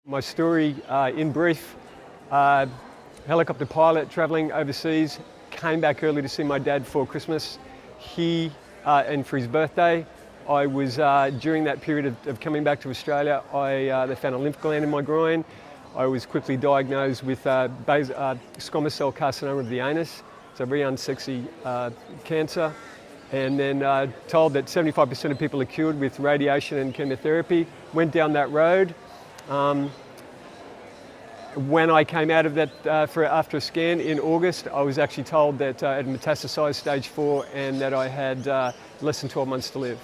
My story, in brief, helicopter pilot travelling overseas, came back early to see my dad for Christmas. And for his birthday, I was, during that period of coming back to Australia, they found a lymph gland in my groin. I was quickly diagnosed with squamous cell carcinoma of the anus. It's a very unsexy cancer. And then told that 75% of people are cured with radiation and chemotherapy. Went down that road. When I came out of that after a scan in August, I was actually told that I had metastasized stage 4 and that I had less than 12 months to live.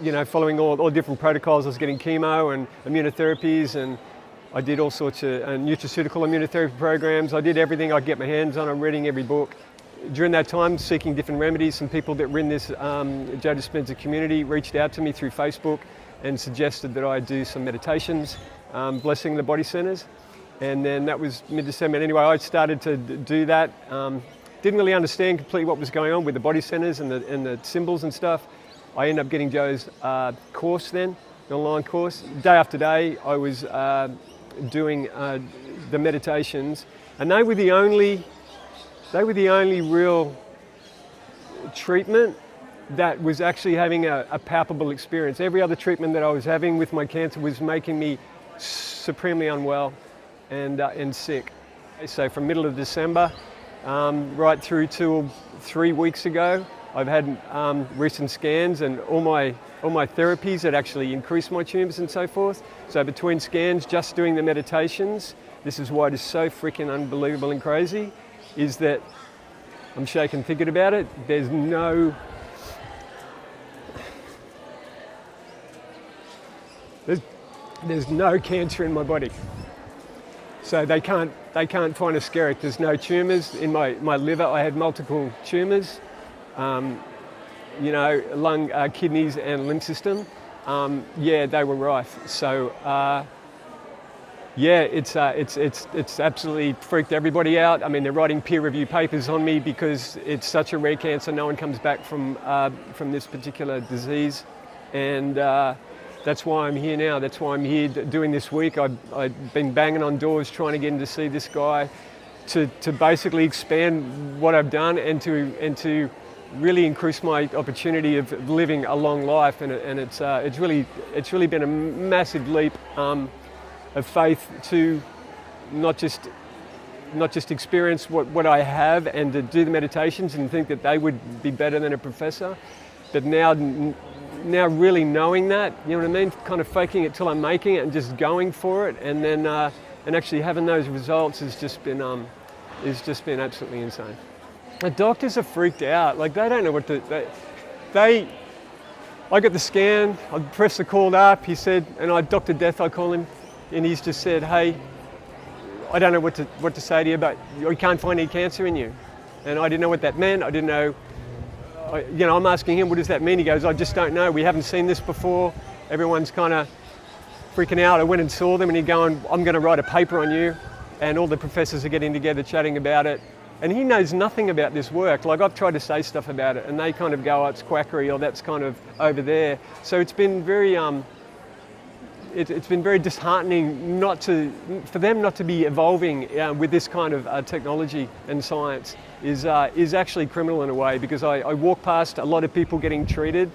You know, following all different protocols, I was getting chemo and immunotherapies, and I did all sorts of nutraceutical immunotherapy programs. I did everything I could get my hands on. I'm reading every book. During that time, seeking different remedies, some people that were in this Joe Dispenza community reached out to me through Facebook and suggested that I do some meditations, blessing the body centers. And then that was mid-December. Anyway, I started to do that. Didn't really understand completely what was going on with the body centers and the symbols and stuff. I ended up getting Joe's course then, the online course. Day after day, I was doing the meditations, and they were the only real treatment that was actually having a palpable experience. Every other treatment that I was having with my cancer was making me supremely unwell and sick. So from middle of December right through to 3 weeks ago, I've had recent scans, and all my therapies that actually increased my tumours and so forth. So between scans, just doing the meditations, this is why it is so freaking unbelievable and crazy, is that I'm shaking thinking about it. There's no cancer in my body. So they can't find a skerrick. There's no tumours in my liver. I had multiple tumours, you know, lung, kidneys and lymph system. Yeah, they were rife. So yeah, it's absolutely freaked everybody out. I mean, they're writing peer review papers on me because it's such a rare cancer. No one comes back from this particular disease, and that's why I'm here now. That's why I'm here doing this week. I've been banging on doors trying to get in to see this guy to basically expand what I've done and to really increase my opportunity of living a long life. And it's really been a massive leap of faith to not just experience what I have and to do the meditations and think that they would be better than a professor, but now really knowing that, you know what I mean? Kind of faking it till I'm making it and just going for it, and then and actually having those results has just been absolutely insane. The doctors are freaked out. Like, they don't know what to. I got the scan. I pressed the call up. He said, and Dr. Death, I call him, and he's just said, "Hey, I don't know what to say to you, but we can't find any cancer in you." And I didn't know what that meant. I didn't know. You know, I'm asking him, what does that mean? He goes, I just don't know. We haven't seen this before. Everyone's kind of freaking out. I went and saw them, and he's going, I'm going to write a paper on you. And all the professors are getting together, chatting about it. And he knows nothing about this work. Like, I've tried to say stuff about it, and they kind of go, oh, it's quackery, or that's kind of over there. So it's been very, it's been very disheartening for them not to be evolving with this kind of technology and science. Is actually criminal in a way, because I walk past a lot of people getting treated,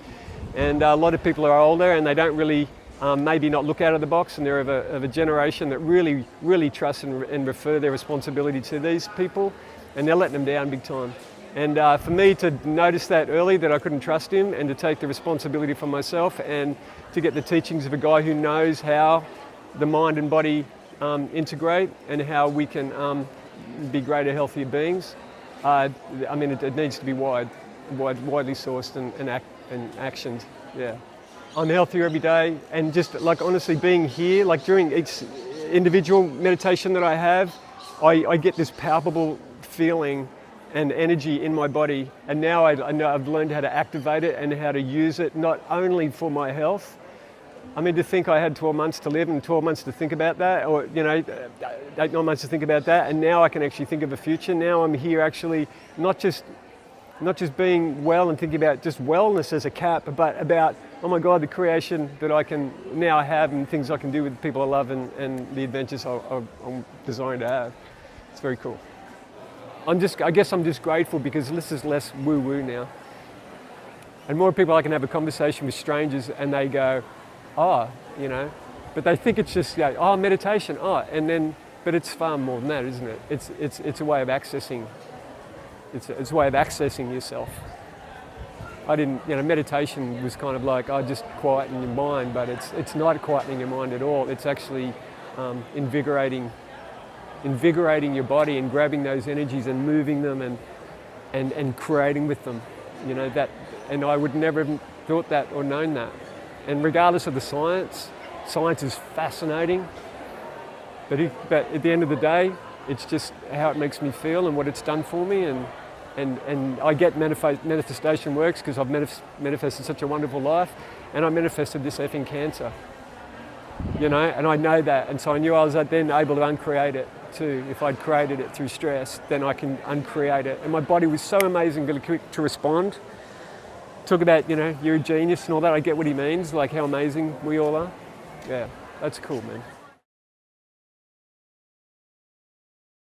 and a lot of people are older and they don't really maybe not look out of the box, and they're of a generation that really trust and refer their responsibility to these people, and they're letting them down big time. And for me to notice that early, that I couldn't trust him, and to take the responsibility for myself and to get the teachings of a guy who knows how the mind and body integrate and how we can be greater, healthier beings. I mean, it needs to be widely sourced and actioned. Yeah, I'm healthier every day, and just like honestly being here, like during each individual meditation that I have, I get this palpable feeling and energy in my body, and now I know I've learned how to activate it and how to use it, not only for my health. I mean, to think I had 12 months to live and 12 months to think about that, or, you know, 8, 9 months to think about that, and now I can actually think of a future. Now I'm here actually not just being well and thinking about just wellness as a cap, but about oh my God, the creation that I can now have and things I can do with people I love and the adventures I'm designed to have. It's very cool. I guess I'm just grateful because this is less woo-woo now. And more people I can have a conversation with strangers and they go, oh, you know, but they think it's just, oh, meditation, oh, and then, but it's far more than that, isn't it? It's a way of accessing, it's a way of accessing yourself. I didn't, you know, meditation was kind of like, oh, just quieten your mind, but it's not quietening your mind at all. It's actually invigorating your body and grabbing those energies and moving them and creating with them, you know, that, and I would never have thought that or known that. And regardless of the science is fascinating, but at the end of the day, it's just how it makes me feel and what it's done for me, and I get manifestation works because I've manifested such a wonderful life, and I manifested this effing cancer, you know, and I know that, and so I knew I was then able to uncreate it too. If I'd created it through stress, then I can uncreate it, and my body was so amazingly quick to respond. Talk about, you know, you're a genius and all that. I get what he means, like how amazing we all are. Yeah, that's cool, man.